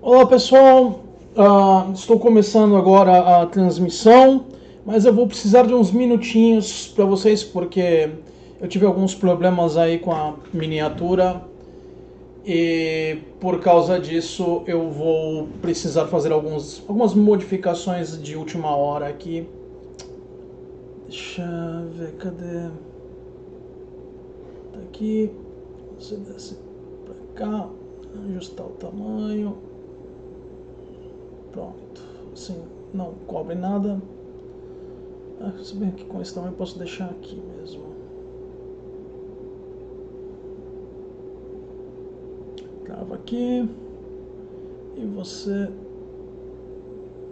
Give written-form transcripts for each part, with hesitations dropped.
Olá pessoal, estou começando agora a transmissão, mas eu vou precisar de uns minutinhos para vocês porque eu tive alguns problemas aí com a miniatura e por causa disso eu vou precisar fazer algumas modificações de última hora aqui. Deixa eu ver, cadê? Tá aqui, você desce para cá, ajustar o tamanho. Pronto, assim não cobre nada. Se bem que com esse tamanho eu posso deixar aqui mesmo. Trava aqui. E você...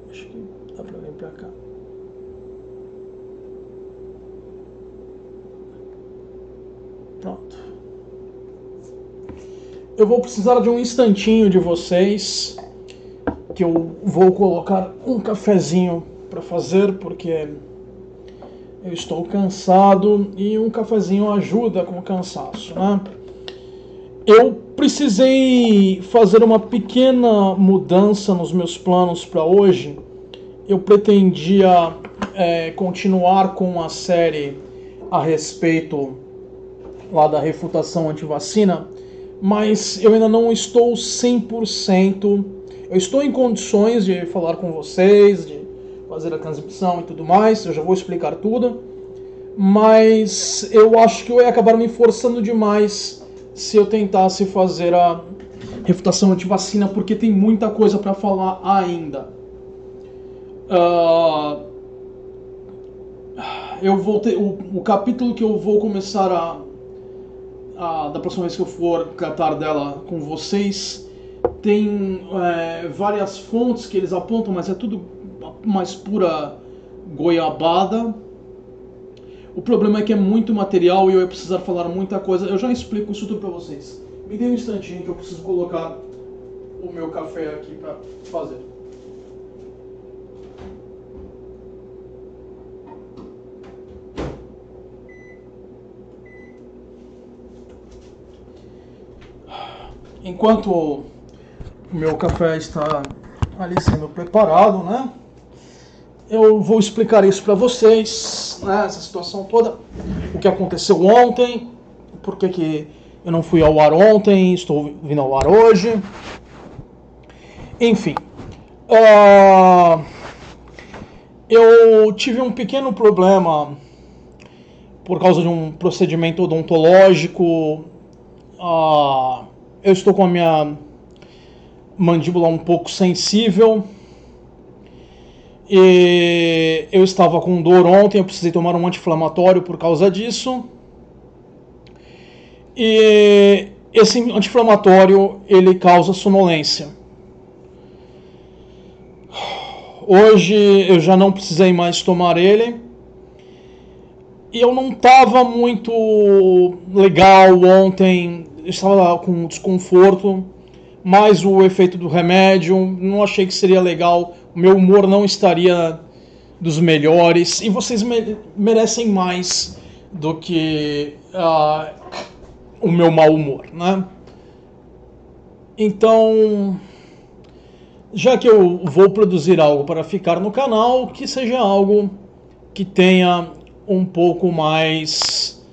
acho que dá pra vir pra cá. Pronto. Eu vou precisar de um instantinho de vocês, que eu vou colocar um cafezinho para fazer, porque eu estou cansado e um cafezinho ajuda com o cansaço, né? Eu precisei fazer uma pequena mudança nos meus planos para hoje. Eu pretendia continuar com a série a respeito lá da refutação antivacina, mas eu ainda não estou 100%. Eu estou em condições de falar com vocês, de fazer a transmissão e tudo mais, eu já vou explicar tudo, mas eu acho que eu ia acabar me forçando demais se eu tentasse fazer a refutação antivacina, porque tem muita coisa para falar ainda. Eu vou ter o capítulo que eu vou começar da próxima vez que eu for tratar dela com vocês. Tem várias fontes que eles apontam, mas é tudo mais pura goiabada. O problema é que é muito material e eu ia precisar falar muita coisa. Eu já explico isso tudo pra vocês. Me dê um instantinho que eu preciso colocar o meu café aqui pra fazer. Enquanto o meu café está ali sendo preparado, né? Eu vou explicar isso para vocês, né? Essa situação toda, o que aconteceu ontem, por que eu não fui ao ar ontem, estou vindo ao ar hoje. Enfim, eu tive um pequeno problema por causa de um procedimento odontológico. Eu estou com a minha mandíbula um pouco sensível e eu estava com dor ontem, eu precisei tomar um anti-inflamatório por causa disso. E esse anti-inflamatório, ele causa sonolência. Hoje eu já não precisei mais tomar ele. E eu não estava muito legal ontem, eu estava com desconforto. Mais o efeito do remédio, não achei que seria legal, o meu humor não estaria dos melhores, e vocês merecem mais do que o meu mau humor, né? Então, já que eu vou produzir algo para ficar no canal, que seja algo que tenha um pouco mais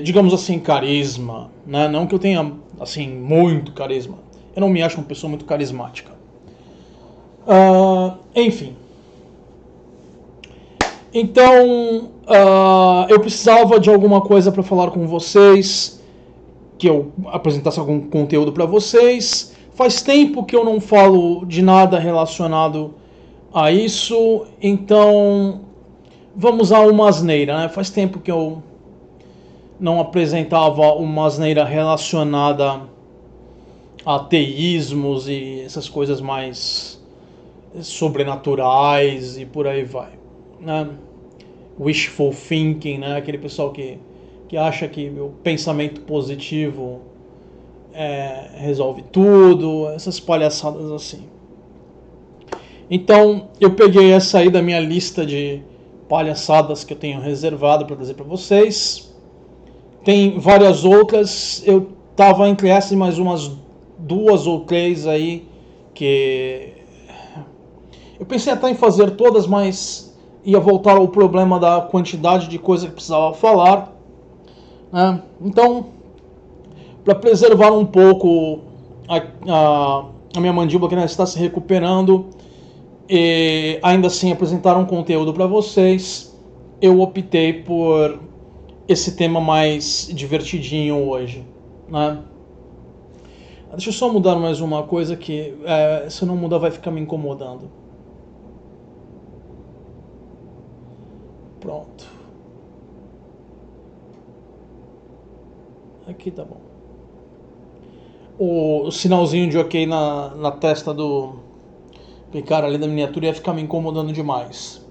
digamos assim, carisma, né? Não que eu tenha, assim, muito carisma. Eu não me acho uma pessoa muito carismática. Enfim. Então, eu precisava de alguma coisa para falar com vocês, que eu apresentasse algum conteúdo para vocês. Faz tempo que eu não falo de nada relacionado a isso, então vamos a uma asneira, né? Faz tempo que eu não apresentava uma asneira relacionada a ateísmos e essas coisas mais sobrenaturais e por aí vai, né? Wishful thinking, né? Aquele pessoal que acha que o pensamento positivo resolve tudo, essas palhaçadas assim. Então eu peguei essa aí da minha lista de palhaçadas que eu tenho reservado para trazer para vocês. Tem várias outras, eu tava entre essas e mais umas 2 ou 3 aí que eu pensei até em fazer todas, mas ia voltar ao problema da quantidade de coisa que precisava falar, né? Então, para preservar um pouco a minha mandíbula, que ainda está se recuperando, e ainda assim apresentar um conteúdo para vocês, eu optei por esse tema mais divertidinho hoje, né? Deixa eu só mudar mais uma coisa que, se não mudar, vai ficar me incomodando. Pronto. Aqui tá bom. O sinalzinho de ok na testa do cara ali da miniatura ia ficar me incomodando demais.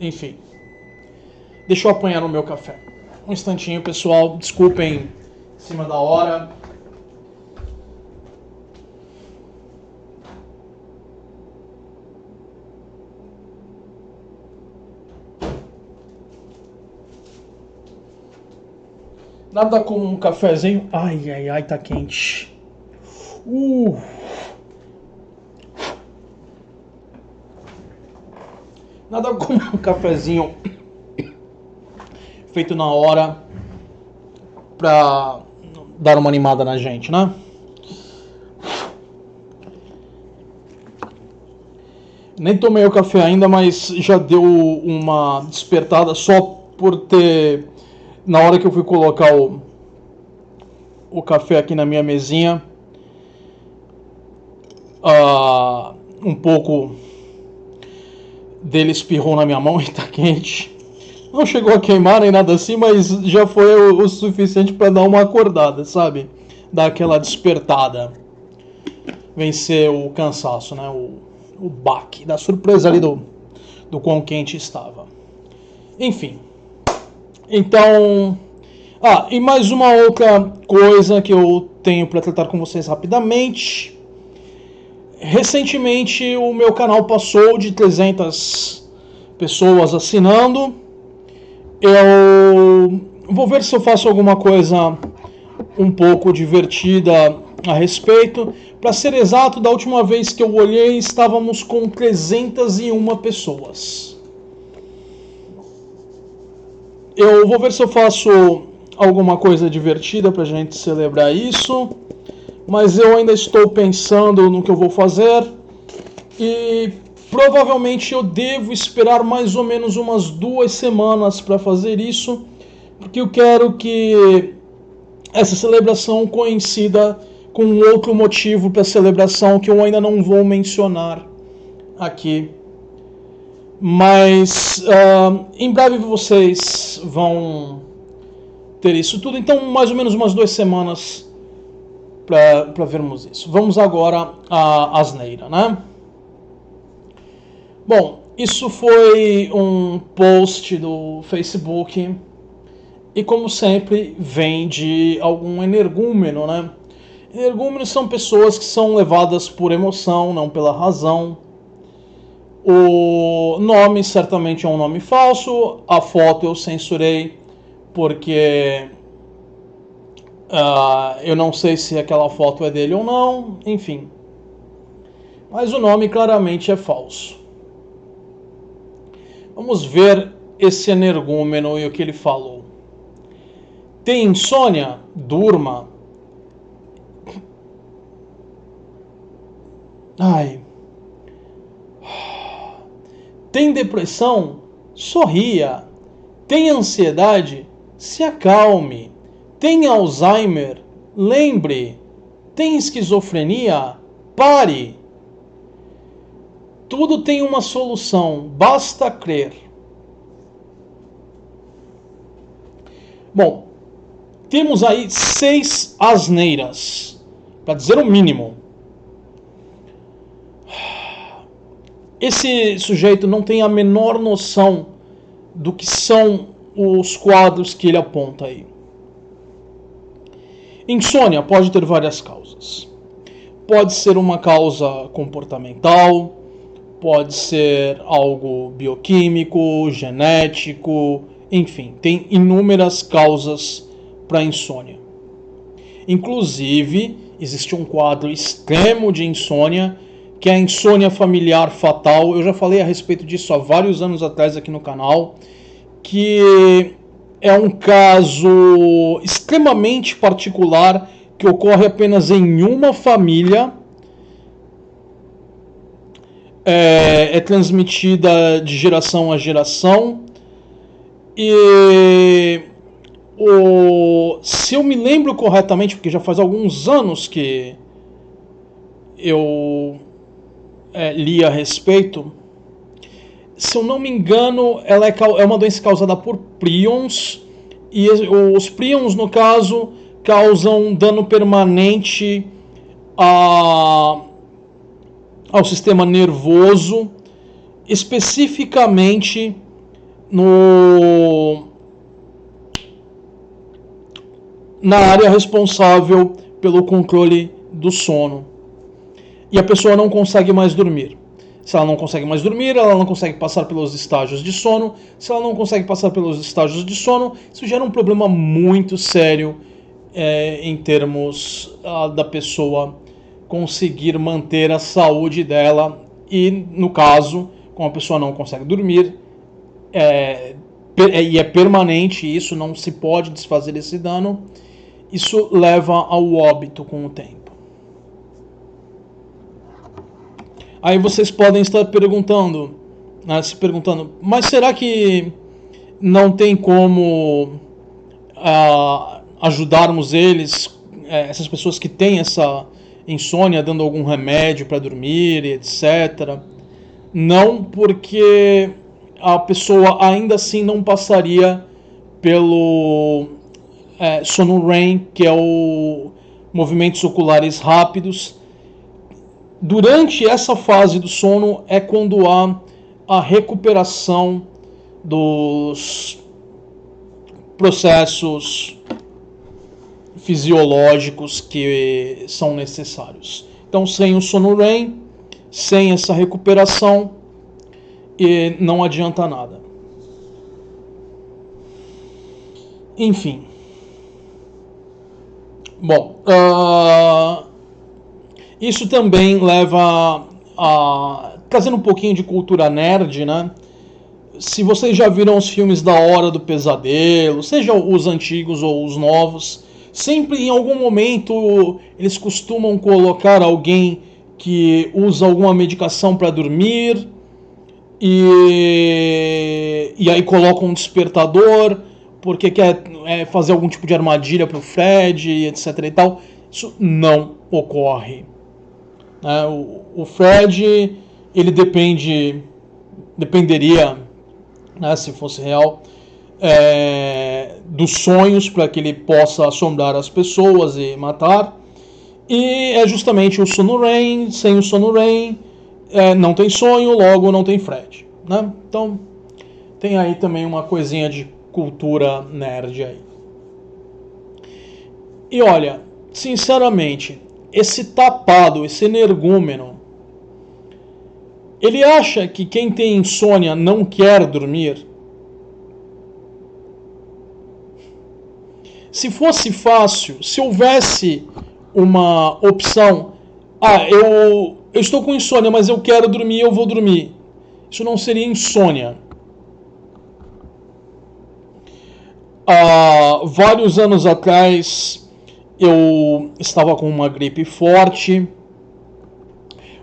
Enfim. Deixa eu apanhar no meu café. Um instantinho, pessoal. Desculpem em cima da hora. Nada como um cafezinho. Ai, ai, ai, tá quente. Nada como um cafezinho feito na hora pra dar uma animada na gente, né? Nem tomei o café ainda, mas já deu uma despertada só por ter... Na hora que eu fui colocar o café aqui na minha mesinha, um pouco dele espirrou na minha mão e tá quente. Não chegou a queimar nem nada assim, mas já foi o suficiente para dar uma acordada, sabe? Dar aquela despertada. Vencer o cansaço, né? O baque, da surpresa ali do quão quente estava. Enfim. Então... e mais uma outra coisa que eu tenho para tratar com vocês rapidamente. Recentemente o meu canal passou de 300 pessoas assinando. Eu vou ver se eu faço alguma coisa um pouco divertida a respeito. Para ser exato, da última vez que eu olhei, estávamos com 301 pessoas. Eu vou ver se eu faço alguma coisa divertida pra gente celebrar isso, mas eu ainda estou pensando no que eu vou fazer e provavelmente eu devo esperar mais ou menos umas 2 semanas para fazer isso, porque eu quero que essa celebração coincida com outro motivo para a celebração que eu ainda não vou mencionar aqui. Mas em breve vocês vão ter isso tudo. Então, mais ou menos umas 2 semanas para vermos isso. Vamos agora à asneira, né? Bom, isso foi um post do Facebook. E como sempre, vem de algum energúmeno, né? Energúmenos são pessoas que são levadas por emoção, não pela razão. O nome certamente é um nome falso. A foto eu censurei porque eu não sei se aquela foto é dele ou não. Enfim. Mas o nome claramente é falso. Vamos ver esse energúmeno e o que ele falou. Tem insônia? Durma. Ai. Tem depressão? Sorria. Tem ansiedade? Se acalme. Tem Alzheimer? Lembre. Tem esquizofrenia? Pare. Tudo tem uma solução, basta crer. Bom, temos aí 6 asneiras, para dizer o mínimo. Esse sujeito não tem a menor noção do que são os quadros que ele aponta aí. Insônia pode ter várias causas. Pode ser uma causa comportamental, pode ser algo bioquímico, genético, enfim, tem inúmeras causas para insônia. Inclusive, existe um quadro extremo de insônia, que é a insônia familiar fatal. Eu já falei a respeito disso há vários anos atrás aqui no canal, que é um caso extremamente particular que ocorre apenas em uma família. É transmitida de geração a geração. E se eu me lembro corretamente, porque já faz alguns anos que eu li a respeito, se eu não me engano, ela é uma doença causada por prions, e os prions, no caso, causam dano permanente ao sistema nervoso, especificamente na área responsável pelo controle do sono. E a pessoa não consegue mais dormir. Se ela não consegue mais dormir, ela não consegue passar pelos estágios de sono. Se ela não consegue passar pelos estágios de sono, isso gera um problema muito sério em termos da pessoa conseguir manter a saúde dela. E, no caso, como a pessoa não consegue dormir, e é permanente, isso não se pode desfazer esse dano, isso leva ao óbito com o tempo. Aí vocês podem estar se perguntando, mas será que não tem como ajudarmos essas pessoas que têm essa insônia, dando algum remédio para dormir, etc. Não, porque a pessoa ainda assim não passaria pelo sono REM, que é o movimentos oculares rápidos. Durante essa fase do sono é quando há a recuperação dos processos fisiológicos que são necessários. Então, sem o sono REM, sem essa recuperação, não adianta nada. Enfim. Bom, isso também leva trazendo um pouquinho de cultura nerd, né? Se vocês já viram os filmes da Hora do Pesadelo, seja os antigos ou os novos, sempre em algum momento eles costumam colocar alguém que usa alguma medicação para dormir e aí colocam um despertador porque quer fazer algum tipo de armadilha para o Fred, etc. e tal. Isso não ocorre. O Fred, ele dependeria, né, se fosse real, dos sonhos para que ele possa assombrar as pessoas e matar. E é justamente o sono REM. Sem o sono REM, não tem sonho, logo não tem Fred, né? Então tem aí também uma coisinha de cultura nerd aí. E olha, sinceramente, esse tapado, esse energúmeno, ele acha que quem tem insônia não quer dormir? Se fosse fácil, se houvesse uma opção, eu estou com insônia, mas eu quero dormir, eu vou dormir. Isso não seria insônia. Vários anos atrás, eu estava com uma gripe forte.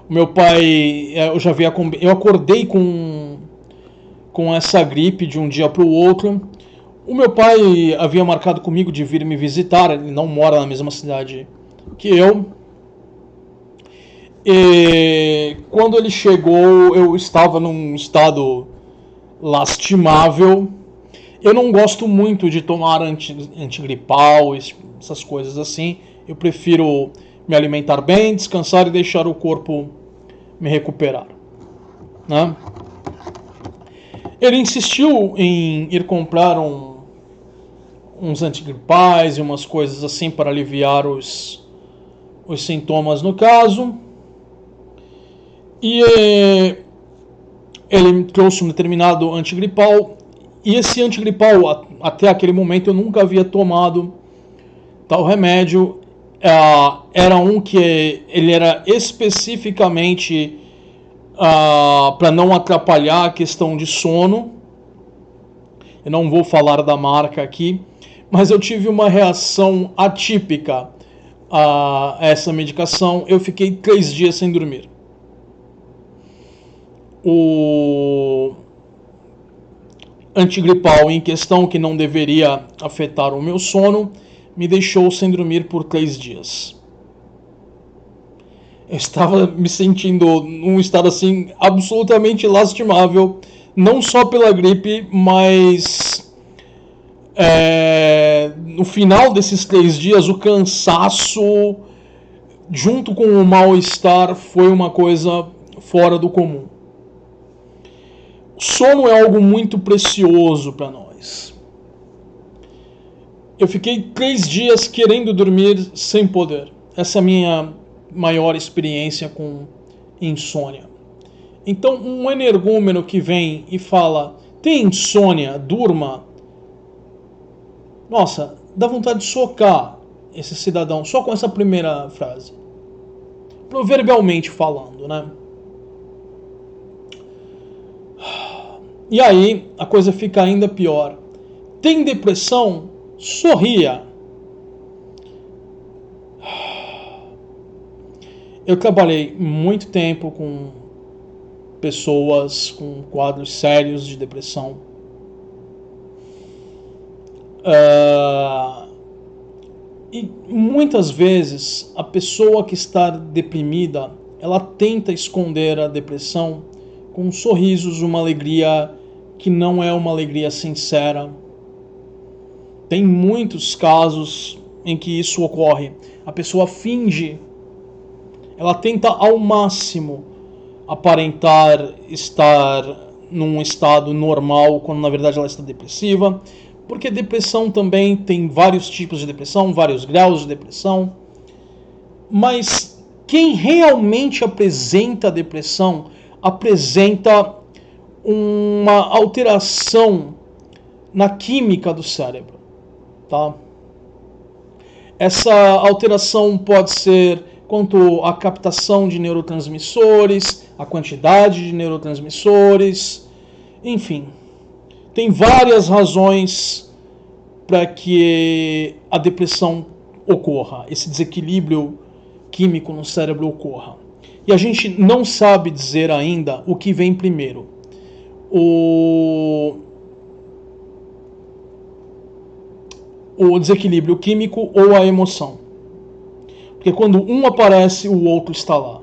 O meu pai, eu acordei com essa gripe de um dia para o outro. O meu pai havia marcado comigo de vir me visitar. Ele não mora na mesma cidade que eu. E quando ele chegou, eu estava num estado lastimável. Eu não gosto muito de tomar antigripal, essas coisas assim. Eu prefiro me alimentar bem, descansar e deixar o corpo me recuperar, né? Ele insistiu em ir comprar uns antigripais e umas coisas assim para aliviar os sintomas no caso. E ele trouxe um determinado antigripal. E esse antigripal, até aquele momento, eu nunca havia tomado tal remédio. era um que ele era especificamente para não atrapalhar a questão de sono. Eu não vou falar da marca aqui, mas eu tive uma reação atípica a essa medicação. Eu fiquei 3 dias sem dormir. O antigripal em questão, que não deveria afetar o meu sono, me deixou sem dormir por 3 dias. Eu estava me sentindo num estado assim absolutamente lastimável, não só pela gripe, mas no final desses 3 dias o cansaço junto com o mal-estar foi uma coisa fora do comum. O sono é algo muito precioso para nós. Eu fiquei 3 dias querendo dormir sem poder. Essa é a minha maior experiência com insônia. Então, um energúmeno que vem e fala: tem insônia, durma. Nossa, dá vontade de socar esse cidadão só com essa primeira frase. Proverbialmente falando, né? E aí a coisa fica ainda pior. Tem depressão? Sorria. Eu trabalhei muito tempo com pessoas com quadros sérios de depressão. E muitas vezes a pessoa que está deprimida, ela tenta esconder a depressão com sorrisos, uma alegria que não é uma alegria sincera. Tem muitos casos em que isso ocorre. A pessoa finge, ela tenta ao máximo aparentar estar num estado normal, quando na verdade ela está depressiva, porque depressão também tem vários tipos de depressão, vários graus de depressão, mas quem realmente apresenta depressão apresenta uma alteração na química do cérebro, tá? Essa alteração pode ser quanto à captação de neurotransmissores, a quantidade de neurotransmissores, enfim. Tem várias razões para que a depressão ocorra, esse desequilíbrio químico no cérebro ocorra. E a gente não sabe dizer ainda o que vem primeiro. O desequilíbrio químico ou a emoção. Porque quando um aparece, o outro está lá.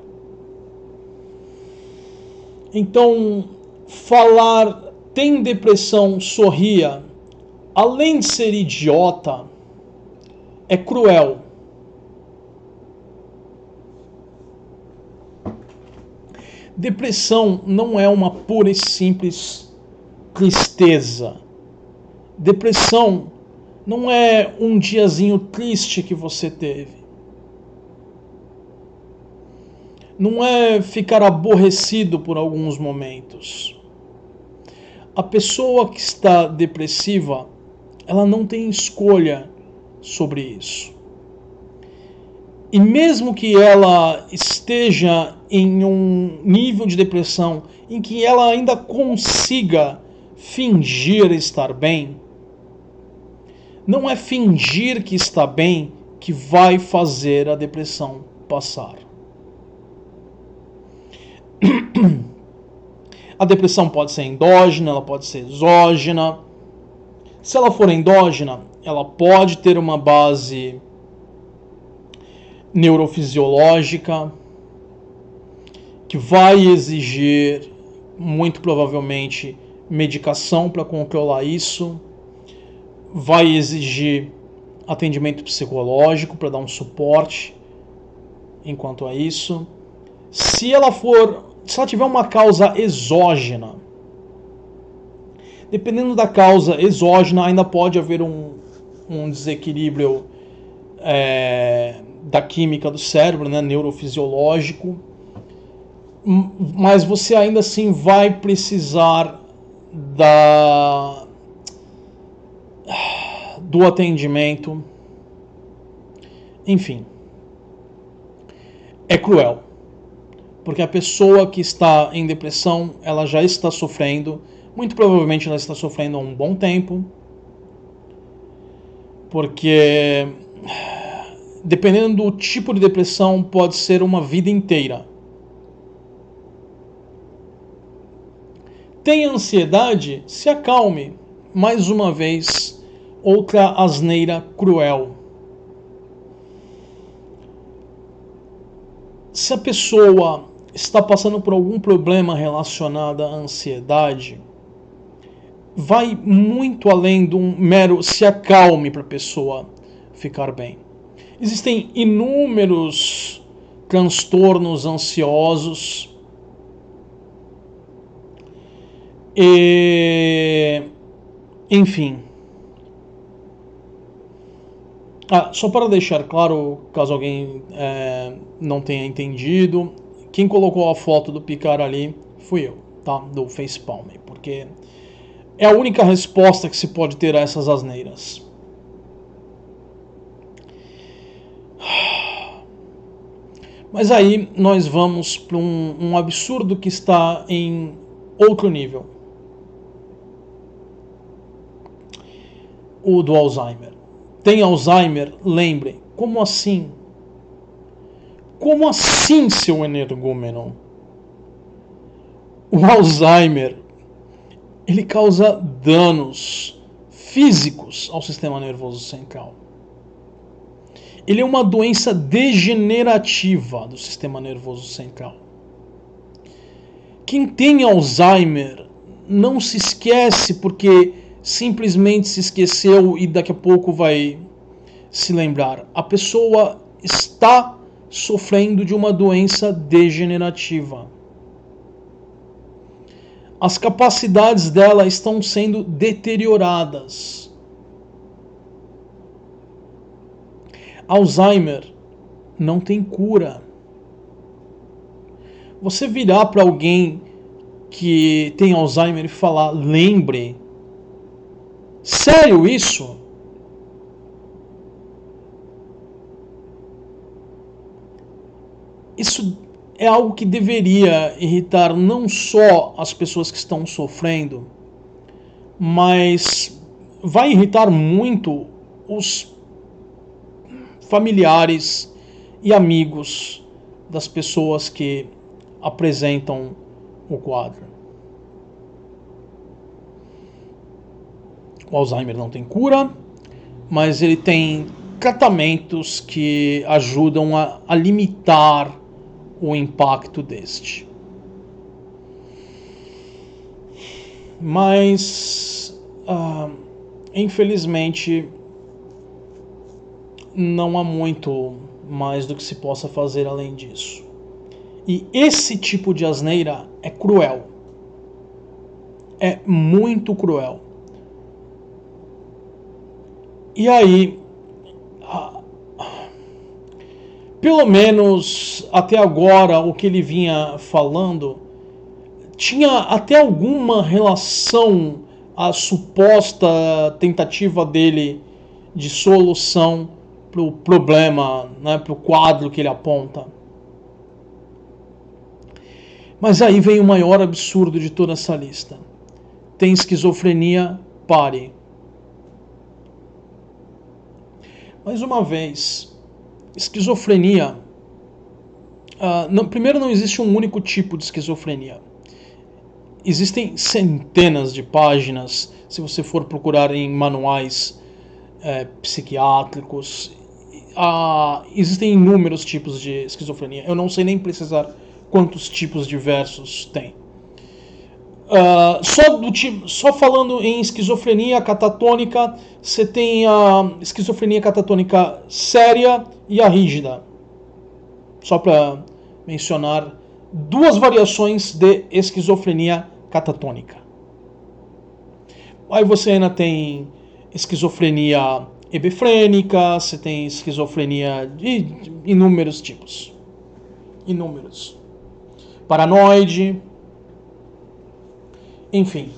Então, falar tem depressão, sorria, além de ser idiota, é cruel. Depressão não é uma pura e simples tristeza. Depressão não é um diazinho triste que você teve. Não é ficar aborrecido por alguns momentos. A pessoa que está depressiva, ela não tem escolha sobre isso. E mesmo que ela esteja em um nível de depressão em que ela ainda consiga fingir estar bem, não é fingir que está bem que vai fazer a depressão passar. A depressão pode ser endógena, ela pode ser exógena. Se ela for endógena, ela pode ter uma base neurofisiológica que vai exigir, muito provavelmente, medicação para controlar isso, vai exigir atendimento psicológico para dar um suporte enquanto a isso. Se ela tiver uma causa exógena, dependendo da causa exógena, ainda pode haver um desequilíbrio da química do cérebro, né, neurofisiológico, mas você ainda assim vai precisar do atendimento. Enfim, é cruel. Porque a pessoa que está em depressão, ela já está sofrendo, muito provavelmente ela está sofrendo há um bom tempo, porque dependendo do tipo de depressão, pode ser uma vida inteira. Tem ansiedade? Se acalme. Mais uma vez, outra asneira cruel. Se a pessoa está passando por algum problema relacionado à ansiedade, vai muito além de um mero se acalme para a pessoa ficar bem. Existem inúmeros transtornos ansiosos e, enfim. Só para deixar claro, caso alguém não tenha entendido, quem colocou a foto do Picard ali fui eu, tá? Do Facepalm, porque é a única resposta que se pode ter a essas asneiras. Mas aí nós vamos para um absurdo que está em outro nível. O do Alzheimer. Tem Alzheimer? Lembre. Como assim? Como assim, seu energúmeno? O Alzheimer, ele causa danos físicos ao sistema nervoso central. Ele é uma doença degenerativa do sistema nervoso central. Quem tem Alzheimer não se esquece porque simplesmente se esqueceu e daqui a pouco vai se lembrar. A pessoa está sofrendo de uma doença degenerativa. As capacidades dela estão sendo deterioradas. Alzheimer não tem cura. Você virar para alguém que tem Alzheimer e falar, lembre. Sério isso? Isso é algo que deveria irritar não só as pessoas que estão sofrendo, mas vai irritar muito os familiares e amigos das pessoas que apresentam o quadro. O Alzheimer não tem cura, mas ele tem tratamentos que ajudam a limitar o impacto deste. Mas, infelizmente, não há muito mais do que se possa fazer além disso. E esse tipo de asneira é cruel. É muito cruel. E aí, pelo menos até agora, o que ele vinha falando tinha até alguma relação à suposta tentativa dele de solução para o problema, né, para o quadro que ele aponta. Mas aí vem o maior absurdo de toda essa lista. Tem esquizofrenia? Pare. Mais uma vez, esquizofrenia... primeiro, não existe um único tipo de esquizofrenia. Existem centenas de páginas, se você for procurar em manuais psiquiátricos. Existem inúmeros tipos de esquizofrenia. Eu não sei nem precisar quantos tipos diversos tem. Só falando em esquizofrenia catatônica, você tem a esquizofrenia catatônica séria e a rígida. Só para mencionar duas variações de esquizofrenia catatônica. Aí você ainda tem esquizofrenia hebefrênica, você tem esquizofrenia de inúmeros tipos. Inúmeros. Paranoide. Enfim.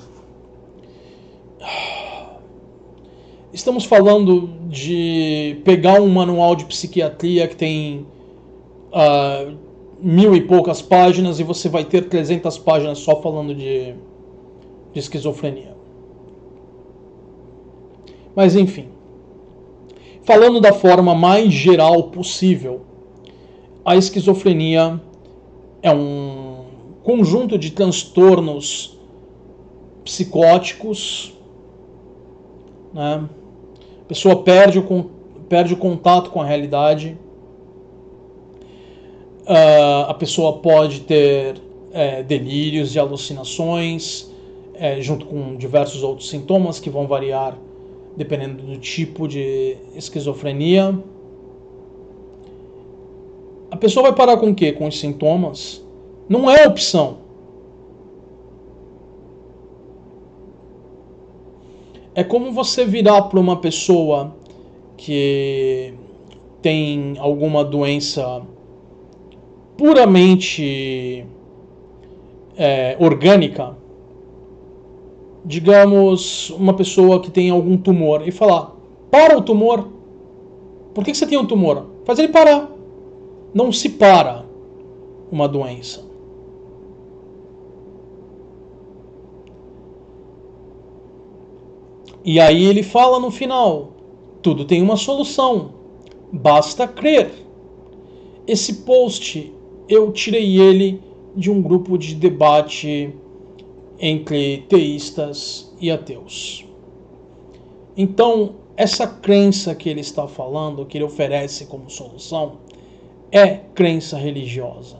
Estamos falando de pegar um manual de psiquiatria que tem mil e poucas páginas e você vai ter 300 páginas só falando de esquizofrenia. Mas enfim, falando da forma mais geral possível, a esquizofrenia é um conjunto de transtornos psicóticos, né? A pessoa perde o contato com a realidade. A pessoa pode ter delírios e alucinações, junto com diversos outros sintomas que vão variar dependendo do tipo de esquizofrenia. A pessoa vai parar com o quê? Com os sintomas? Não é opção. É como você virar para uma pessoa que tem alguma doença puramente orgânica, digamos, uma pessoa que tem algum tumor, e falar: para o tumor. Por que você tem um tumor? Faz ele parar. Não se para uma doença. E aí ele fala no final: tudo tem uma solução, basta crer. Esse post eu tirei ele de um grupo de debate entre teístas e ateus. Então, essa crença que ele está falando, que ele oferece como solução, é crença religiosa.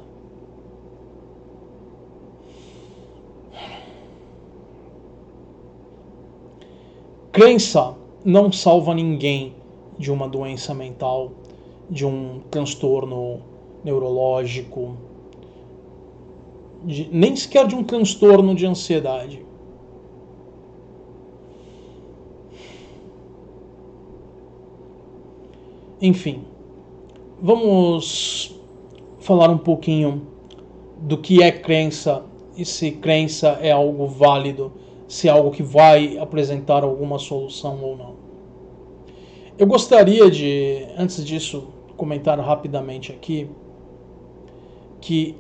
Crença não salva ninguém de uma doença mental, de um transtorno neurológico, nem sequer de um transtorno de ansiedade. Enfim, vamos falar um pouquinho do que é crença e se crença é algo válido, se é algo que vai apresentar alguma solução ou não. Eu gostaria de, antes disso, comentar rapidamente aqui que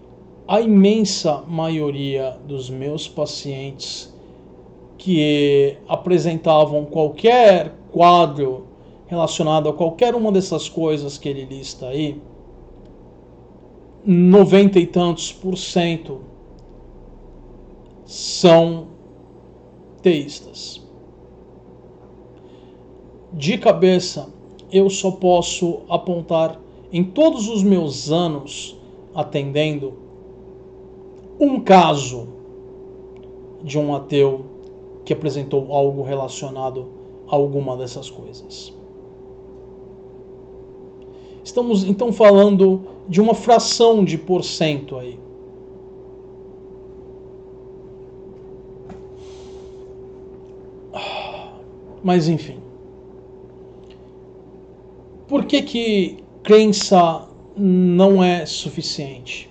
a imensa maioria dos meus pacientes que apresentavam qualquer quadro relacionado a qualquer uma dessas coisas que ele lista aí, 90 e tantos % são teístas. De cabeça, eu só posso apontar em todos os meus anos atendendo um caso de um ateu que apresentou algo relacionado a alguma dessas coisas. Estamos então falando de uma fração de porcento aí. Mas enfim. Por que crença não é suficiente?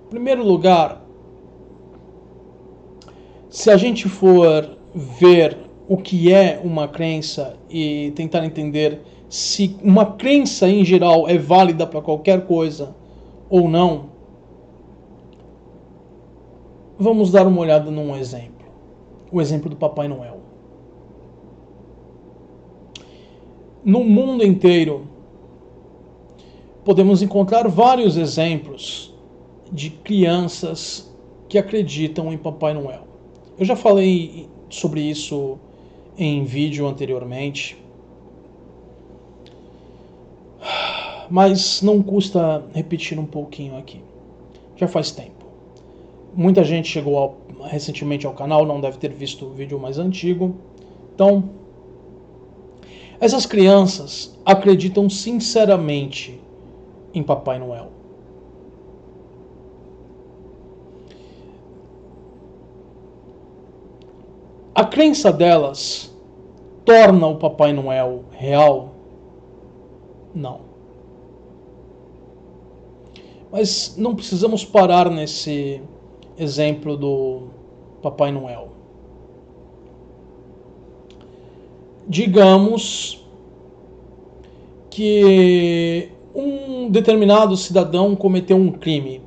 Em primeiro lugar, se a gente for ver o que é uma crença e tentar entender se uma crença em geral é válida para qualquer coisa ou não, vamos dar uma olhada num exemplo. O exemplo do Papai Noel. No mundo inteiro, podemos encontrar vários exemplos de crianças que acreditam em Papai Noel. Eu já falei sobre isso em vídeo anteriormente, mas não custa repetir um pouquinho aqui. Já faz tempo. Muita gente chegou recentemente ao canal, não deve ter visto o vídeo mais antigo. Então, essas crianças acreditam sinceramente em Papai Noel. A crença delas torna o Papai Noel real? Não. Mas não precisamos parar nesse exemplo do Papai Noel. Digamos que um determinado cidadão cometeu um crime.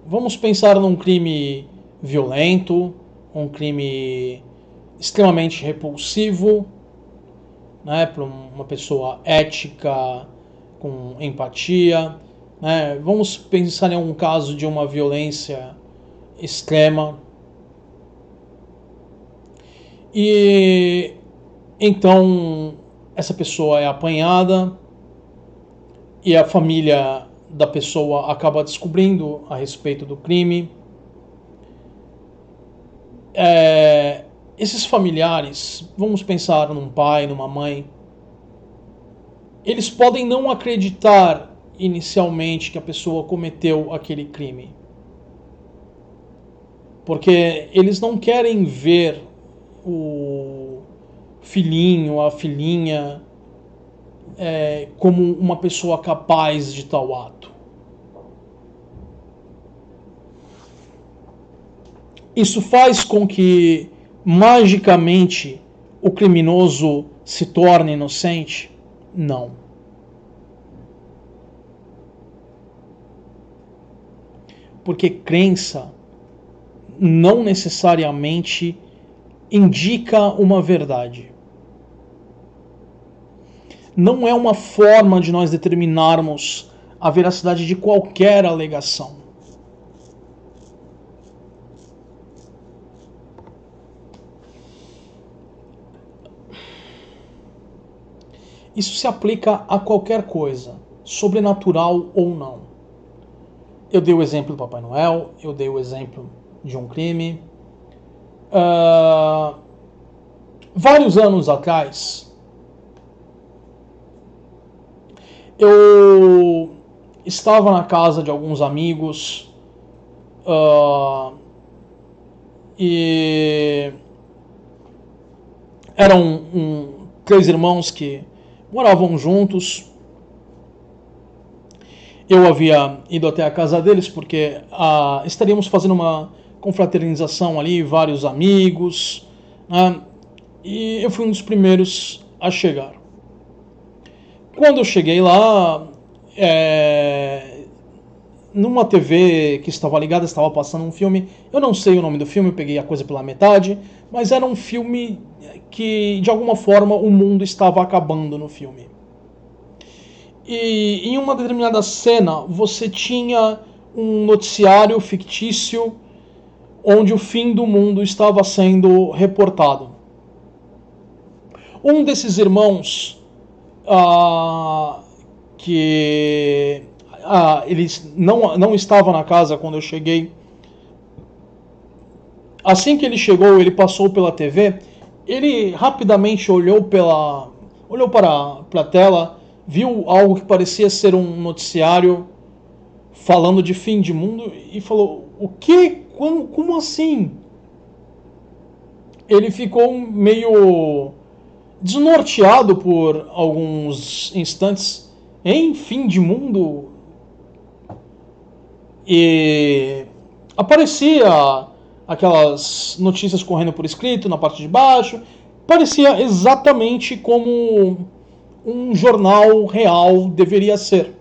Vamos pensar num crime violento, um crime extremamente repulsivo, né, para uma pessoa ética, com empatia, né? Vamos pensar em um caso de uma violência extrema. E então essa pessoa é apanhada e a família da pessoa acaba descobrindo a respeito do crime. Esses familiares, vamos pensar num pai, numa mãe, eles podem não acreditar inicialmente que a pessoa cometeu aquele crime, porque eles não querem ver o filhinho, a filhinha, como uma pessoa capaz de tal ato. Isso faz com que magicamente o criminoso se torne inocente? Não. Porque crença não necessariamente indica uma verdade. Não é uma forma de nós determinarmos a veracidade de qualquer alegação. Isso se aplica a qualquer coisa, sobrenatural ou não. Eu dei o exemplo do Papai Noel, eu dei o exemplo de um crime. Vários anos atrás, eu estava na casa de alguns amigos e eram três irmãos que moravam juntos. Eu havia ido até a casa deles porque estaríamos fazendo uma confraternização ali, vários amigos, né? E eu fui um dos primeiros a chegar. Quando eu cheguei lá, numa TV que estava ligada, estava passando um filme. Eu não sei o nome do filme, eu peguei a coisa pela metade, mas era um filme que, de alguma forma, o mundo estava acabando no filme. E em uma determinada cena, você tinha um noticiário fictício onde o fim do mundo estava sendo reportado. Um desses irmãos, que ele não estava na casa quando eu cheguei. Assim que ele chegou, ele passou pela TV, ele rapidamente olhou para a tela, viu algo que parecia ser um noticiário falando de fim de mundo e falou: o quê? Como assim? Ele ficou meio desnorteado por alguns instantes. Em fim de mundo? E aparecia aquelas notícias correndo por escrito na parte de baixo. Parecia exatamente como um jornal real deveria ser.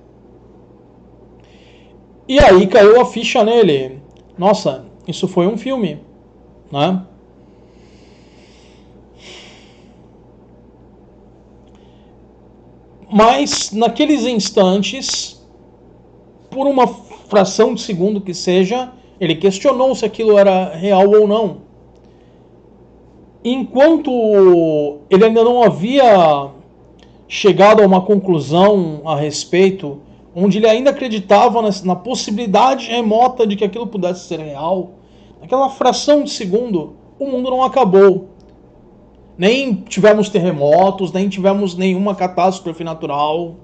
E aí caiu a ficha nele. Nossa, isso foi um filme, né? Mas naqueles instantes, por uma fração de segundo que seja, ele questionou se aquilo era real ou não. Enquanto ele ainda não havia chegado a uma conclusão a respeito, onde ele ainda acreditava na possibilidade remota de que aquilo pudesse ser real, naquela fração de segundo, o mundo não acabou. Nem tivemos terremotos, nem tivemos nenhuma catástrofe natural.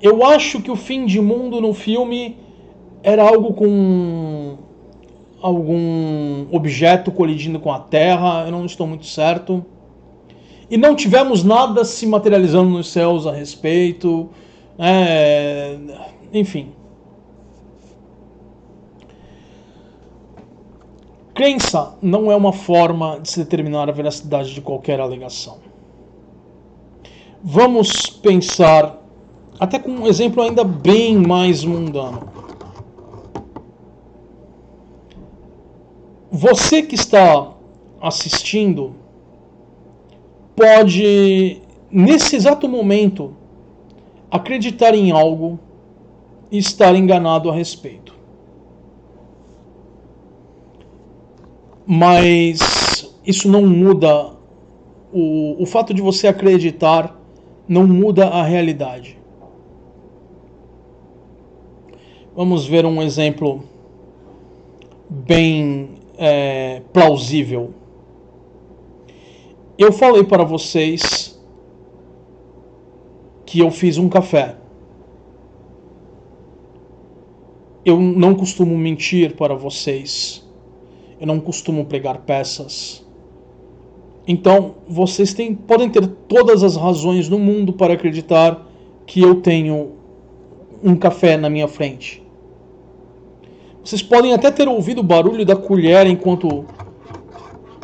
Eu acho que o fim de mundo no filme era algo com algum objeto colidindo com a Terra, eu não estou muito certo. E não tivemos nada se materializando nos céus a respeito. Enfim. Crença não é uma forma de se determinar a veracidade de qualquer alegação. Vamos pensar até com um exemplo ainda bem mais mundano. Você que está assistindo pode, nesse exato momento, acreditar em algo e estar enganado a respeito. Mas isso não muda, o fato de você acreditar não muda a realidade. Vamos ver um exemplo bem plausível. Eu falei para vocês que eu fiz um café. Eu não costumo mentir para vocês. Eu não costumo pregar peças. Então, vocês podem ter todas as razões no mundo para acreditar que eu tenho um café na minha frente. Vocês podem até ter ouvido o barulho da colher enquanto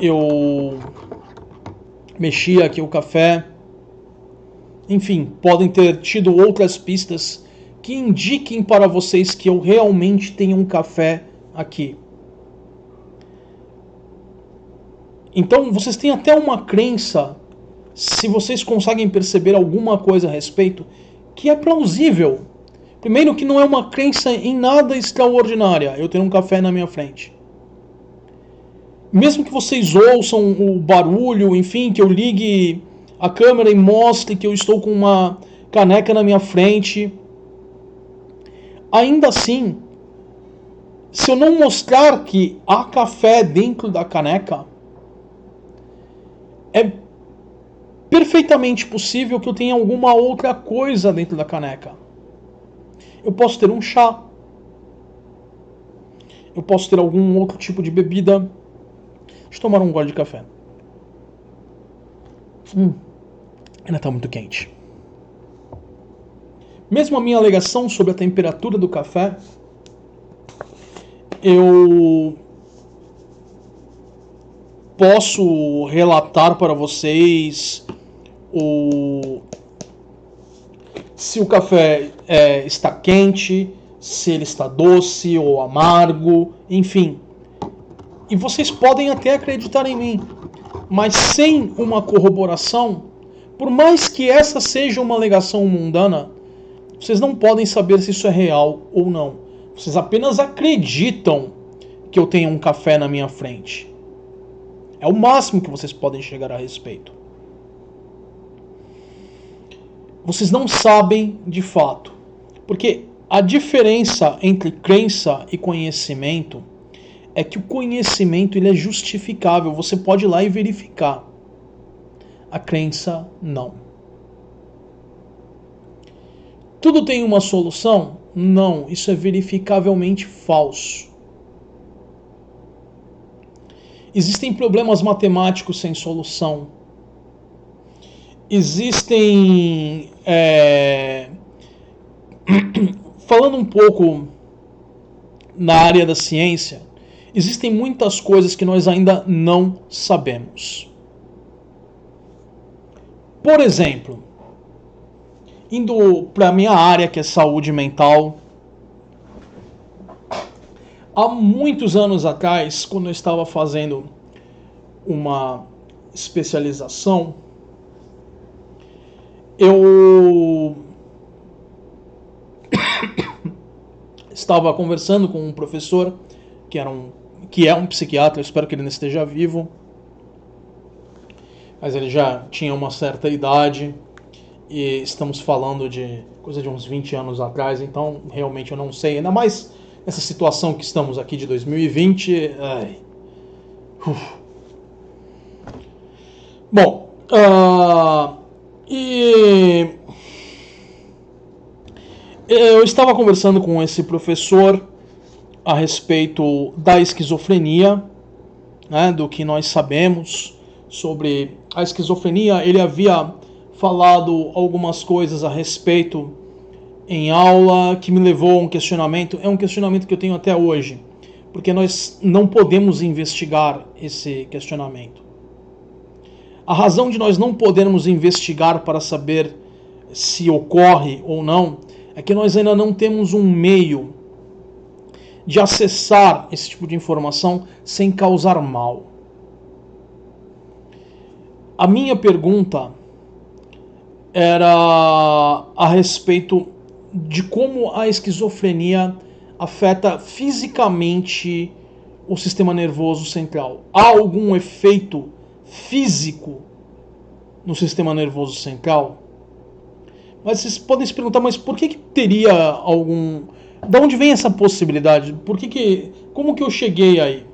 eu mexia aqui o café. Enfim, podem ter tido outras pistas que indiquem para vocês que eu realmente tenho um café aqui. Então, vocês têm até uma crença, se vocês conseguem perceber alguma coisa a respeito, que é plausível. Primeiro, que não é uma crença em nada extraordinária, eu ter um café na minha frente. Mesmo que vocês ouçam o barulho, enfim, que eu ligue a câmera e mostre que eu estou com uma caneca na minha frente, ainda assim, se eu não mostrar que há café dentro da caneca, é perfeitamente possível que eu tenha alguma outra coisa dentro da caneca. Eu posso ter um chá. Eu posso ter algum outro tipo de bebida. Deixa eu tomar um gole de café. Ainda está muito quente. Mesmo a minha alegação sobre a temperatura do café, eu posso relatar para vocês se o café está quente, se ele está doce ou amargo, enfim. E vocês podem até acreditar em mim, mas sem uma corroboração, por mais que essa seja uma alegação mundana, vocês não podem saber se isso é real ou não. Vocês apenas acreditam que eu tenho um café na minha frente. É o máximo que vocês podem chegar a respeito. Vocês não sabem de fato. Porque a diferença entre crença e conhecimento é que o conhecimento ele é justificável. Você pode ir lá e verificar. A crença não. Tudo tem uma solução? Não, isso é verificavelmente falso. Existem problemas matemáticos sem solução. Existem... Falando um pouco na área da ciência, existem muitas coisas que nós ainda não sabemos. Por exemplo, indo para a minha área, que é saúde mental, há muitos anos atrás, quando eu estava fazendo uma especialização, eu estava conversando com um professor que é um psiquiatra, eu espero que ele não esteja vivo, mas ele já tinha uma certa idade, e estamos falando de coisa de uns 20 anos atrás, então realmente eu não sei, ainda mais nessa situação que estamos aqui de 2020. Bom, e eu estava conversando com esse professor a respeito da esquizofrenia, né, do que nós sabemos sobre a esquizofrenia. Ele havia falado algumas coisas a respeito em aula que me levou a um questionamento. É um questionamento que eu tenho até hoje, porque nós não podemos investigar esse questionamento. A razão de nós não podermos investigar para saber se ocorre ou não é que nós ainda não temos um meio de acessar esse tipo de informação sem causar mal. A minha pergunta era a respeito de como a esquizofrenia afeta fisicamente o sistema nervoso central. Há algum efeito físico no sistema nervoso central? Mas vocês podem se perguntar, mas por que teria algum... Da onde vem essa possibilidade? Como que eu cheguei aí?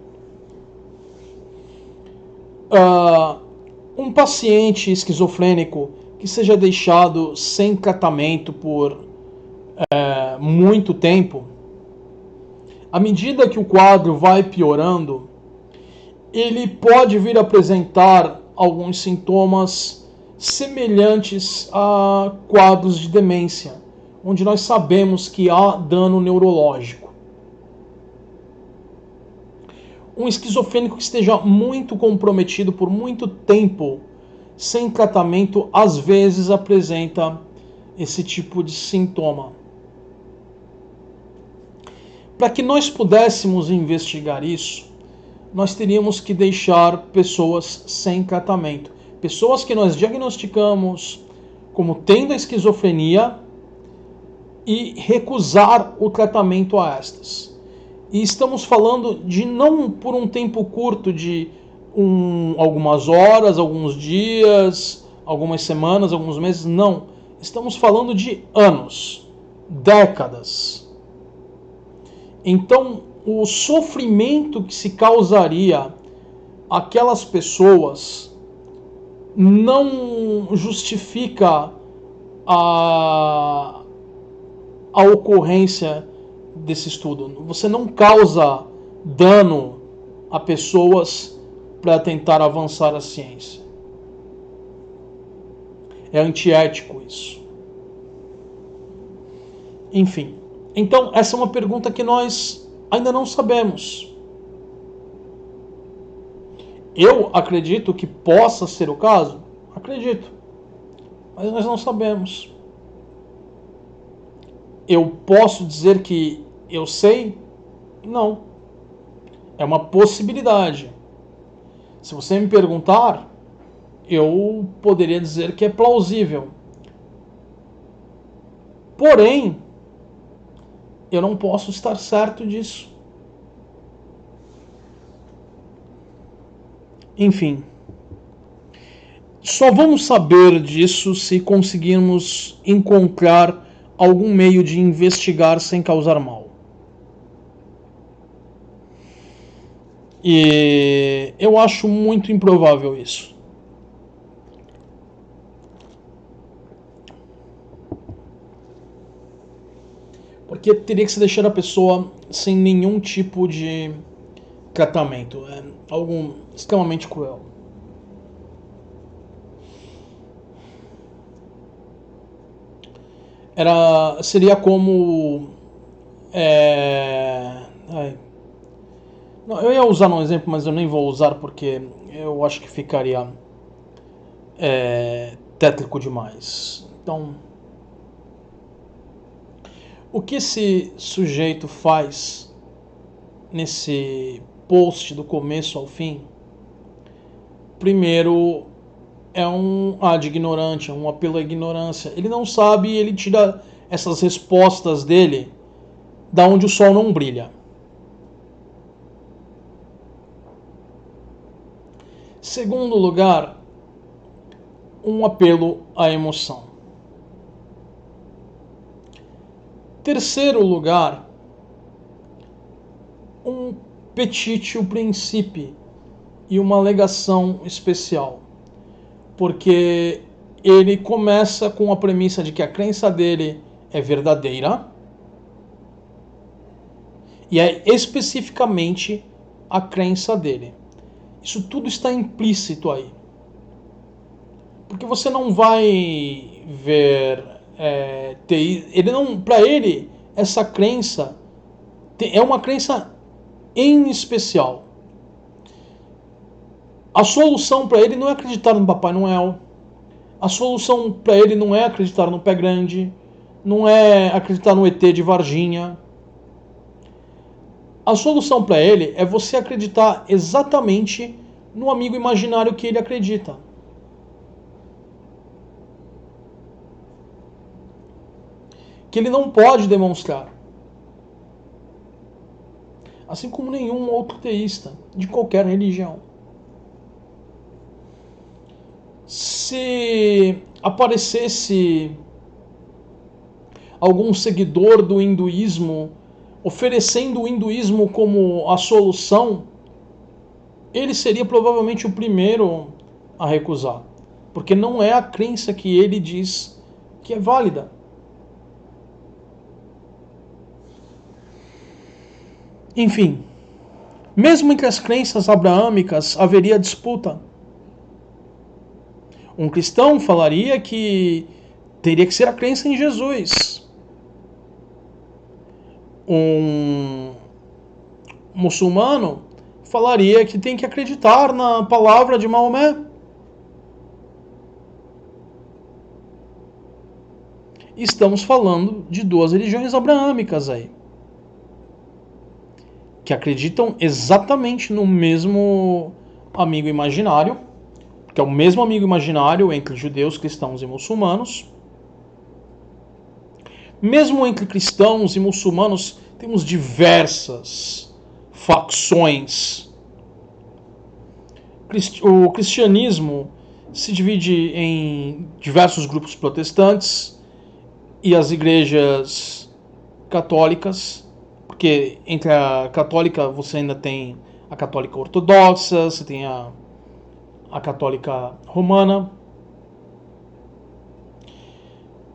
Um paciente esquizofrênico que seja deixado sem tratamento por muito tempo, à medida que o quadro vai piorando, ele pode vir a apresentar alguns sintomas semelhantes a quadros de demência, onde nós sabemos que há dano neurológico. Um esquizofrênico que esteja muito comprometido por muito tempo, sem tratamento, às vezes apresenta esse tipo de sintoma. Para que nós pudéssemos investigar isso, nós teríamos que deixar pessoas sem tratamento. Pessoas que nós diagnosticamos como tendo a esquizofrenia e recusar o tratamento a estas. E estamos falando de não por um tempo curto de algumas horas, alguns dias, algumas semanas, alguns meses, não. Estamos falando de anos, décadas. Então, o sofrimento que se causaria àquelas pessoas não justifica a ocorrência desse estudo. Você não causa dano a pessoas para tentar avançar a ciência. É antiético isso. Enfim. Então, essa é uma pergunta que nós ainda não sabemos. Eu acredito que possa ser o caso? Acredito. Mas nós não sabemos. Eu posso dizer que eu sei? Não. É uma possibilidade. Se você me perguntar, eu poderia dizer que é plausível. Porém, eu não posso estar certo disso. Enfim. Só vamos saber disso se conseguirmos encontrar algum meio de investigar sem causar mal. E eu acho muito improvável isso. Porque teria que se deixar a pessoa sem nenhum tipo de tratamento. É algo extremamente cruel. Seria como... Não, eu ia usar um exemplo, mas eu nem vou usar porque eu acho que ficaria tétrico demais. Então, o que esse sujeito faz nesse post do começo ao fim? Primeiro, é um ad ignorante, é um apelo à ignorância. Ele não sabe e ele tira essas respostas dele da onde o sol não brilha. Segundo lugar, um apelo à emoção. Terceiro lugar, um petitio principii e uma alegação especial. Porque ele começa com a premissa de que a crença dele é verdadeira e é especificamente a crença dele. Isso tudo está implícito aí. Porque você não vai ver... para ele, essa crença é uma crença em especial. A solução para ele não é acreditar no Papai Noel. A solução para ele não é acreditar no Pé Grande. Não é acreditar no ET de Varginha. A solução para ele é você acreditar exatamente no amigo imaginário que ele acredita. Que ele não pode demonstrar. Assim como nenhum outro teísta de qualquer religião. Se aparecesse algum seguidor do hinduísmo oferecendo o hinduísmo como a solução, ele seria provavelmente o primeiro a recusar, porque não é a crença que ele diz que é válida. Enfim, mesmo entre as crenças abraâmicas haveria disputa. Um cristão falaria que teria que ser a crença em Jesus. Um muçulmano falaria que tem que acreditar na palavra de Maomé. Estamos falando de duas religiões abraâmicas aí, que acreditam exatamente no mesmo amigo imaginário, que é o mesmo amigo imaginário entre judeus, cristãos e muçulmanos. Mesmo entre cristãos e muçulmanos, temos diversas facções. O cristianismo se divide em diversos grupos protestantes e as igrejas católicas, porque entre a católica você ainda tem a católica ortodoxa, você tem a católica romana.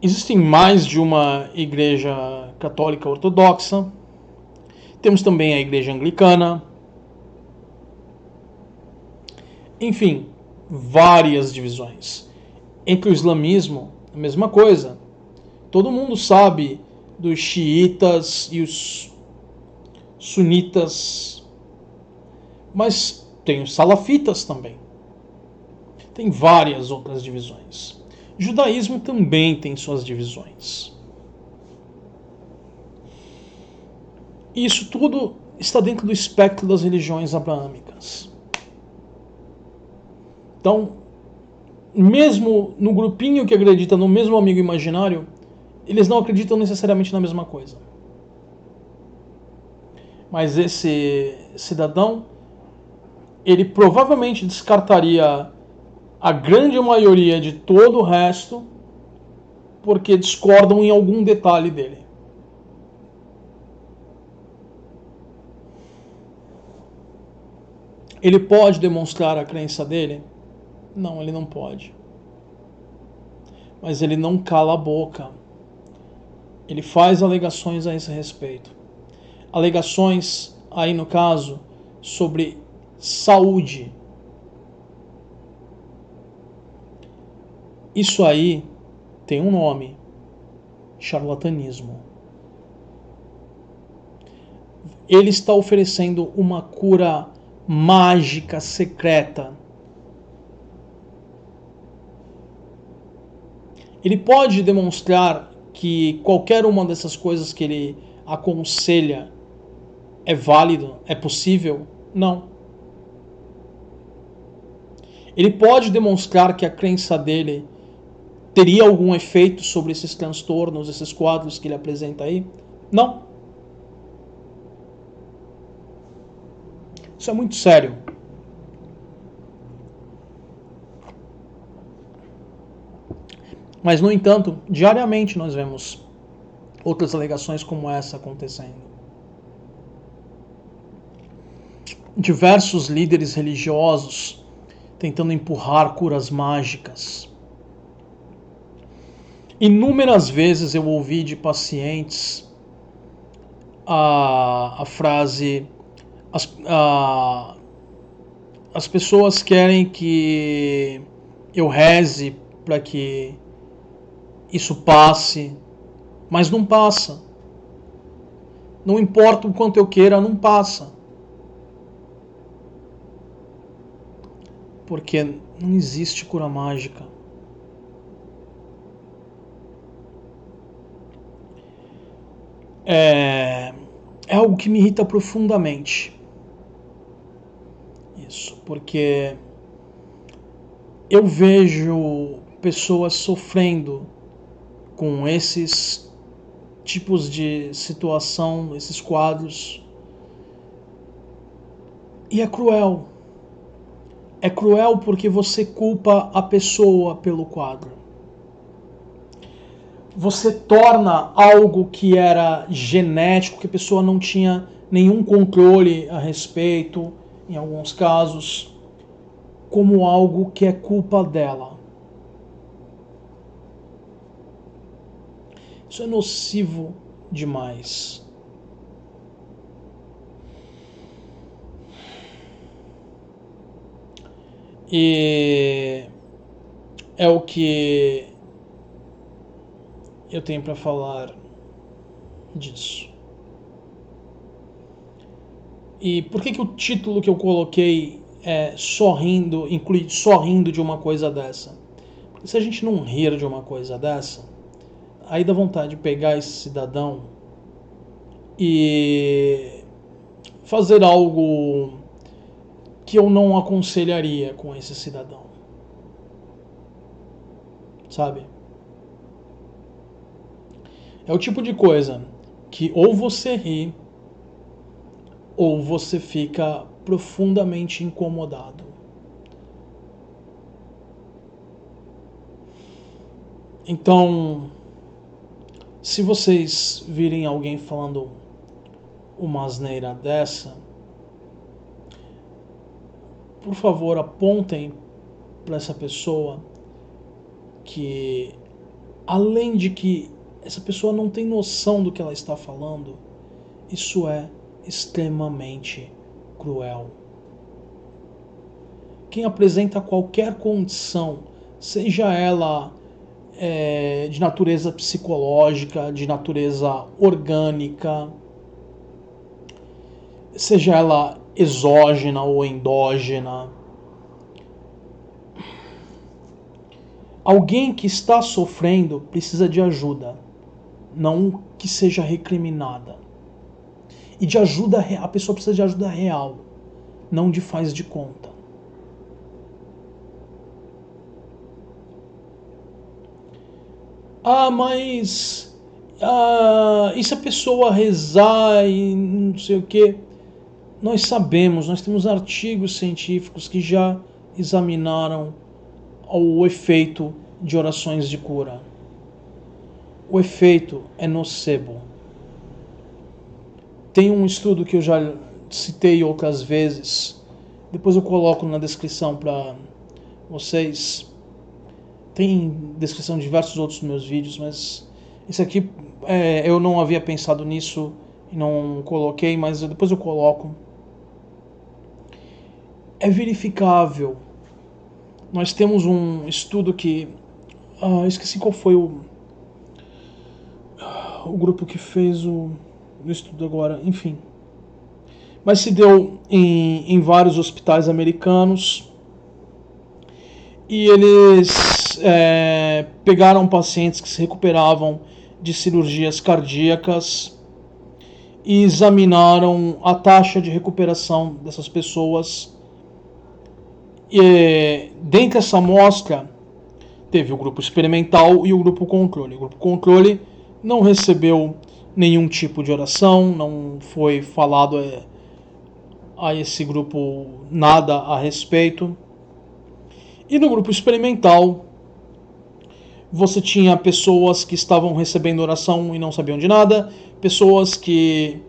Existem mais de uma igreja católica ortodoxa. Temos também a igreja anglicana. Enfim, várias divisões. Entre o islamismo, a mesma coisa. Todo mundo sabe dos xiitas e os sunitas. Mas tem os salafitas também. Tem várias outras divisões. O judaísmo também tem suas divisões. Isso tudo está dentro do espectro das religiões abraâmicas. Então, mesmo no grupinho que acredita no mesmo amigo imaginário, eles não acreditam necessariamente na mesma coisa. Mas esse cidadão, ele provavelmente descartaria a grande maioria de todo o resto porque discordam em algum detalhe dele. Ele pode demonstrar a crença dele? Não, ele não pode. Mas ele não cala a boca. Ele faz alegações a esse respeito. Alegações, aí no caso, sobre saúde. Isso aí tem um nome: charlatanismo. Ele está oferecendo uma cura mágica, secreta. Ele pode demonstrar que qualquer uma dessas coisas que ele aconselha é válido, é possível? Não. Ele pode demonstrar que a crença dele teria algum efeito sobre esses transtornos, esses quadros que ele apresenta aí? Não. Isso é muito sério. Mas, no entanto, diariamente nós vemos outras alegações como essa acontecendo. Diversos líderes religiosos tentando empurrar curas mágicas. Inúmeras vezes eu ouvi de pacientes a frase: as pessoas querem que eu reze para que isso passe, mas não passa. Não importa o quanto eu queira, não passa. porque não existe cura mágica. É algo que me irrita profundamente. Isso, porque eu vejo pessoas sofrendo com esses tipos de situação, esses quadros, e é cruel. É cruel porque você culpa a pessoa pelo quadro. Você torna algo que era genético, que a pessoa não tinha nenhum controle a respeito, em alguns casos, como algo que é culpa dela. Isso é nocivo demais. E é o que eu tenho para falar disso. E por que o título que eu coloquei é sorrindo, inclui sorrindo de uma coisa dessa? Porque se a gente não rir de uma coisa dessa, aí dá vontade de pegar esse cidadão e fazer algo que eu não aconselharia com esse cidadão. Sabe? É o tipo de coisa que ou você ri ou você fica profundamente incomodado. Então, se vocês virem alguém falando uma asneira dessa, por favor, apontem para essa pessoa que, além de que essa pessoa não tem noção do que ela está falando, isso é extremamente cruel. Quem apresenta qualquer condição, seja ela de natureza psicológica, de natureza orgânica, seja ela exógena ou endógena, alguém que está sofrendo precisa de ajuda, não que seja recriminada. E de ajuda, a pessoa precisa de ajuda real, não de faz de conta. Mas e se a pessoa rezar e não sei o que? Nós sabemos, nós temos artigos científicos que já examinaram o efeito de orações de cura. O efeito é nocebo. Tem um estudo que eu já citei outras vezes, depois eu coloco na descrição para vocês. Tem descrição de diversos outros meus vídeos, mas esse aqui eu não havia pensado nisso e não coloquei, mas depois eu coloco. É verificável. Nós temos um estudo que esqueci qual foi o grupo que fez o estudo agora, enfim. Mas se deu em vários hospitais americanos e eles pegaram pacientes que se recuperavam de cirurgias cardíacas e examinaram a taxa de recuperação dessas pessoas. E dentro dessa amostra teve o grupo experimental e o grupo controle. O grupo controle não recebeu nenhum tipo de oração, não foi falado a esse grupo nada a respeito. E no grupo experimental, você tinha pessoas que estavam recebendo oração e não sabiam de nada, pessoas que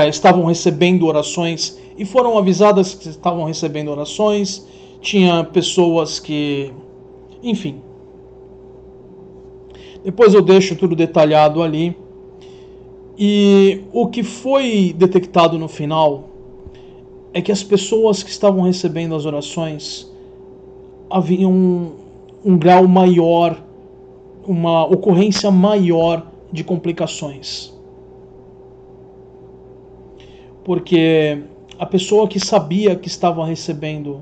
estavam recebendo orações e foram avisadas que estavam recebendo orações, tinha pessoas que... enfim. Depois eu deixo tudo detalhado ali. E o que foi detectado no final é que as pessoas que estavam recebendo as orações havia um grau maior, uma ocorrência maior de complicações. Porque a pessoa que sabia que estava recebendo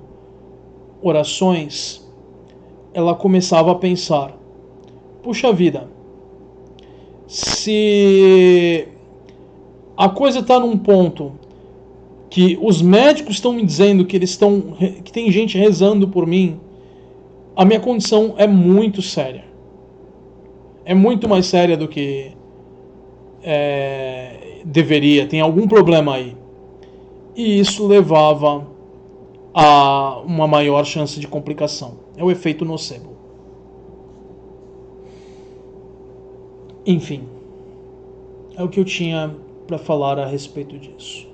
orações, ela começava a pensar: puxa vida, se a coisa está num ponto que os médicos estão me dizendo que tem gente rezando por mim, a minha condição é muito séria. É muito mais séria do que deveria. Tem algum problema aí. E isso levava a uma maior chance de complicação. É o efeito nocebo. Enfim, é o que eu tinha para falar a respeito disso.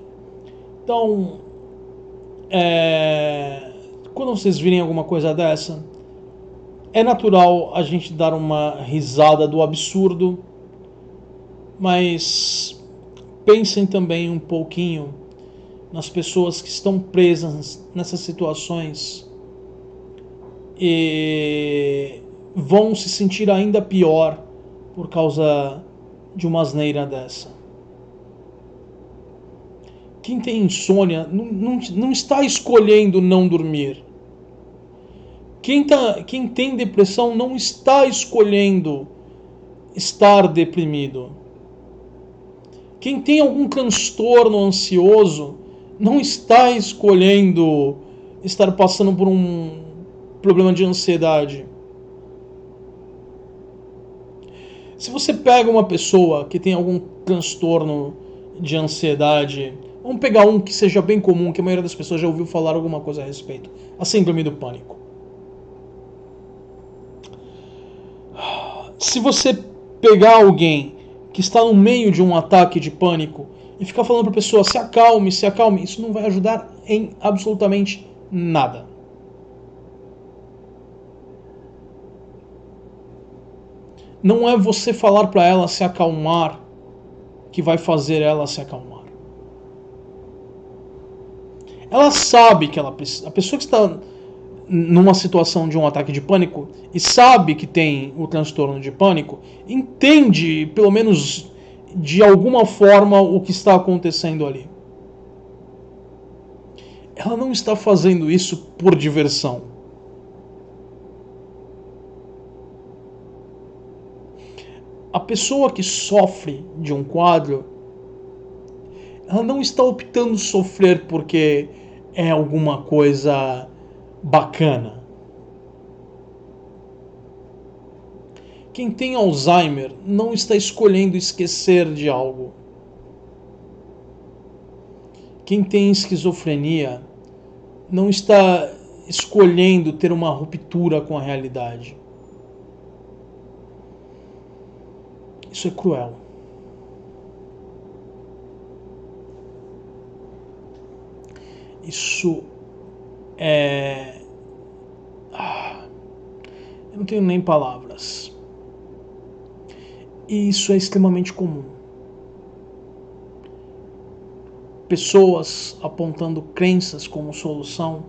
Então, quando vocês virem alguma coisa dessa, é natural a gente dar uma risada do absurdo, mas pensem também um pouquinho nas pessoas que estão presas nessas situações e vão se sentir ainda pior por causa de uma asneira dessa. Quem tem insônia não está escolhendo não dormir. Quem tem depressão não está escolhendo estar deprimido. Quem tem algum transtorno ansioso não está escolhendo estar passando por um problema de ansiedade. Se você pega uma pessoa que tem algum transtorno de ansiedade, vamos pegar um que seja bem comum, que a maioria das pessoas já ouviu falar alguma coisa a respeito: a síndrome do pânico. Se você pegar alguém que está no meio de um ataque de pânico e ficar falando para a pessoa: se acalme, isso não vai ajudar em absolutamente nada. Não é você falar para ela se acalmar que vai fazer ela se acalmar. Ela sabe que ela precisa. A pessoa que está numa situação de um ataque de pânico e sabe que tem o transtorno de pânico, entende, pelo menos de alguma forma, o que está acontecendo ali. Ela não está fazendo isso por diversão. A pessoa que sofre de um quadro, ela não está optando sofrer porque é alguma coisa bacana. Quem tem Alzheimer não está escolhendo esquecer de algo. Quem tem esquizofrenia não está escolhendo ter uma ruptura com a realidade. Isso é cruel. Isso é... Eu não tenho nem palavras. E isso é extremamente comum. Pessoas apontando crenças como solução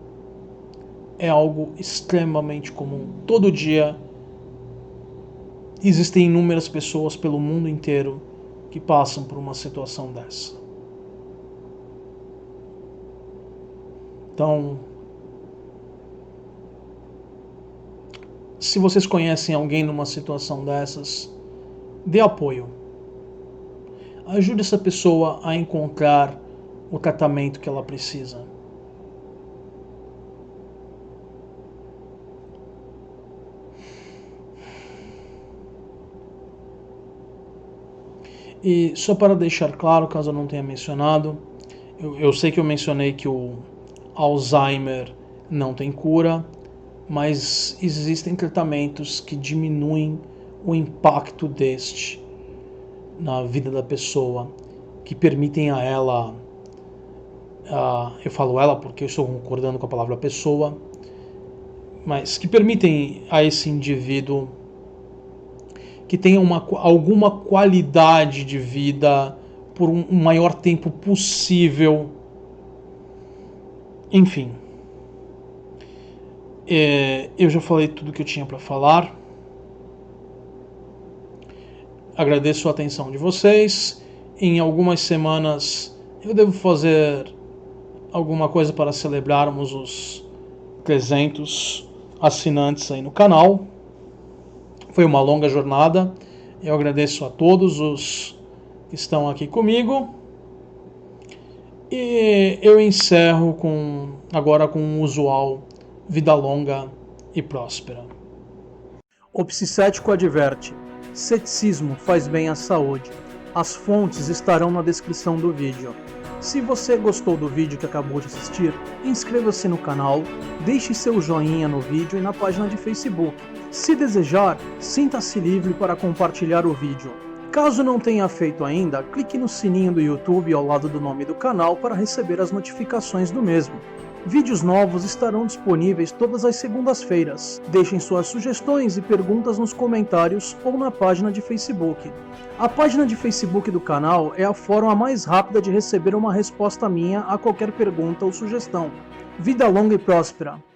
é algo extremamente comum. Todo dia existem inúmeras pessoas pelo mundo inteiro que passam por uma situação dessa. Então, se vocês conhecem alguém numa situação dessas, dê apoio. Ajude essa pessoa a encontrar o tratamento que ela precisa. E só para deixar claro, caso eu não tenha mencionado, eu sei que eu mencionei que o Alzheimer não tem cura, mas existem tratamentos que diminuem o impacto deste na vida da pessoa, que permitem a ela, eu falo ela porque eu estou concordando com a palavra pessoa, mas que permitem a esse indivíduo que tenha alguma qualidade de vida por um maior tempo possível. Enfim, eu já falei tudo que eu tinha para falar. Agradeço a atenção de vocês. Em algumas semanas eu devo fazer alguma coisa para celebrarmos os 300 assinantes aí no canal. Foi uma longa jornada. Eu agradeço a todos os que estão aqui comigo. E eu encerro agora com o usual: vida longa e próspera. O Psicético adverte: ceticismo faz bem à saúde. As fontes estarão na descrição do vídeo. Se você gostou do vídeo que acabou de assistir, inscreva-se no canal, deixe seu joinha no vídeo e na página de Facebook. Se desejar, sinta-se livre para compartilhar o vídeo. Caso não tenha feito ainda, clique no sininho do YouTube ao lado do nome do canal para receber as notificações do mesmo. Vídeos novos estarão disponíveis todas as segundas-feiras. Deixem suas sugestões e perguntas nos comentários ou na página de Facebook. A página de Facebook do canal é a forma mais rápida de receber uma resposta minha a qualquer pergunta ou sugestão. Vida longa e próspera!